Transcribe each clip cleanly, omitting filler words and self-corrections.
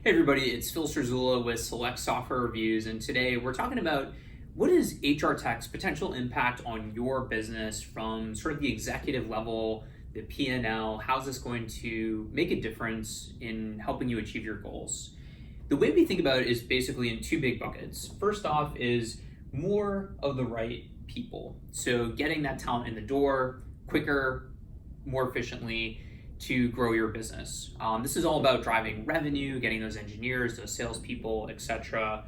Hey everybody, it's Phil Scherzula with Select Software Reviews, and today we're talking about what is HR Tech's potential impact on your business from sort of the executive level, the P&L. How's this going to make a difference in helping you achieve your goals? The way we think about it is basically in two big buckets. First off is more of the right people. So getting that talent in the door quicker, more efficiently, to grow your business. This is all about driving revenue, getting those engineers, those salespeople, etc.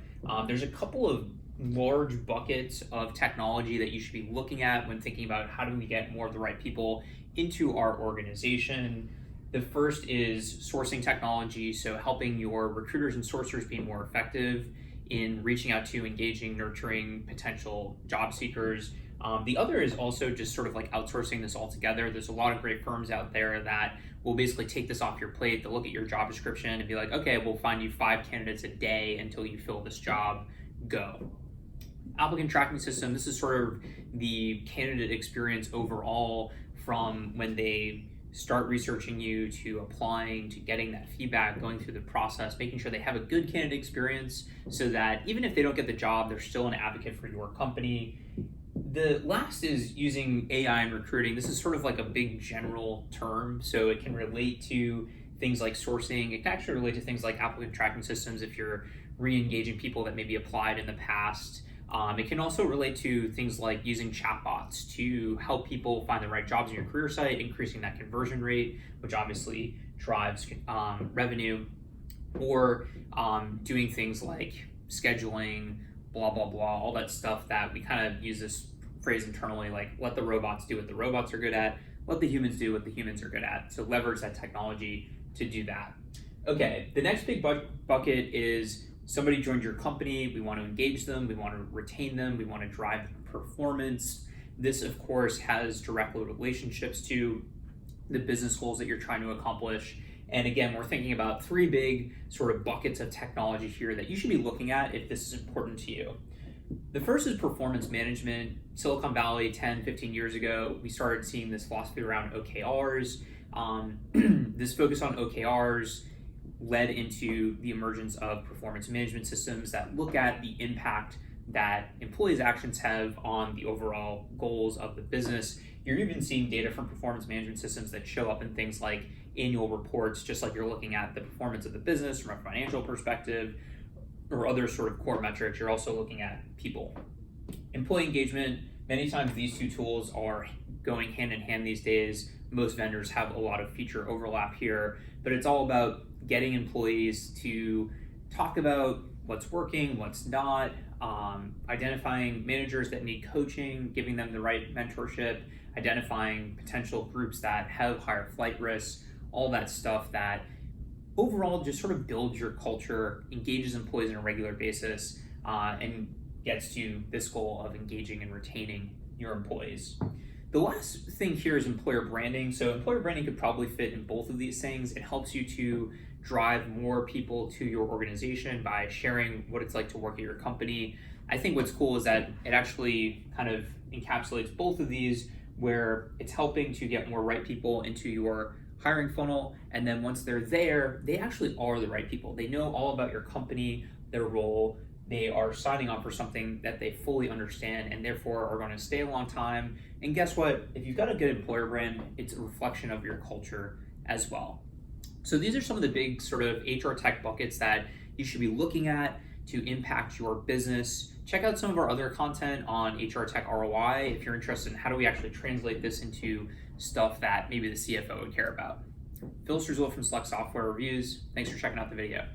There's a couple of large buckets of technology that you should be looking at when thinking about how do we get more of the right people into our organization. The first is sourcing technology, so helping your recruiters and sourcers be more effective in reaching out to, engaging, nurturing potential job seekers. The other is also just sort of like outsourcing this altogether. There's a lot of great firms out there that will basically take this off your plate. They'll look at your job description and be like, okay, we'll find you 5 candidates a day until you fill this job, go. Applicant tracking system, this is sort of the candidate experience overall from when they start researching you to applying to getting that feedback, going through the process, making sure they have a good candidate experience so that even if they don't get the job, they're still an advocate for your company. The last is using AI in recruiting. This is sort of like a big general term, so it can relate to things like sourcing. It can actually relate to things like applicant tracking systems if you're re-engaging people that maybe applied in the past. It can also relate to things like using chatbots to help people find the right jobs on your career site, increasing that conversion rate, which obviously drives revenue, or doing things like scheduling, blah, blah, blah, all that stuff that we kind of use this phrase internally, like let the robots do what the robots are good at, let the humans do what the humans are good at. So leverage that technology to do that. Okay, the next big bucket is somebody joined your company, we want to engage them, we want to retain them, we want to drive performance. This, of course, has direct relationships to the business goals that you're trying to accomplish. And again, we're thinking about 3 big sort of buckets of technology here that you should be looking at if this is important to you. The first is performance management. Silicon Valley 10, 15 years ago, we started seeing this philosophy around OKRs. This focus on OKRs led into the emergence of performance management systems that look at the impact that employees' actions have on the overall goals of the business. You're even seeing data from performance management systems that show up in things like annual reports, just like you're looking at the performance of the business from a financial perspective or other sort of core metrics. You're also looking at people. Employee engagement, many times these two tools are going hand in hand these days. Most vendors have a lot of feature overlap here, but it's all about getting employees to talk about what's working, what's not, identifying managers that need coaching, giving them the right mentorship, identifying potential groups that have higher flight risks, all that stuff that overall just sort of builds your culture, engages employees on a regular basis, and gets to this goal of engaging and retaining your employees. The last thing here is employer branding. So employer branding could probably fit in both of these things. It helps you to drive more people to your organization by sharing what it's like to work at your company. I think what's cool is that it actually kind of encapsulates both of these, where it's helping to get more right people into your hiring funnel, and then once they're there, they actually are the right people. They know all about your company, their role. They are signing up for something that they fully understand and therefore are going to stay a long time. And guess what? If you've got a good employer brand, it's a reflection of your culture as well. So these are some of the big sort of HR tech buckets that you should be looking at to impact your business. Check out some of our other content on HR Tech ROI if you're interested in how do we actually translate this into stuff that maybe the CFO would care about. Phil Scherzula from Select Software Reviews. Thanks for checking out the video.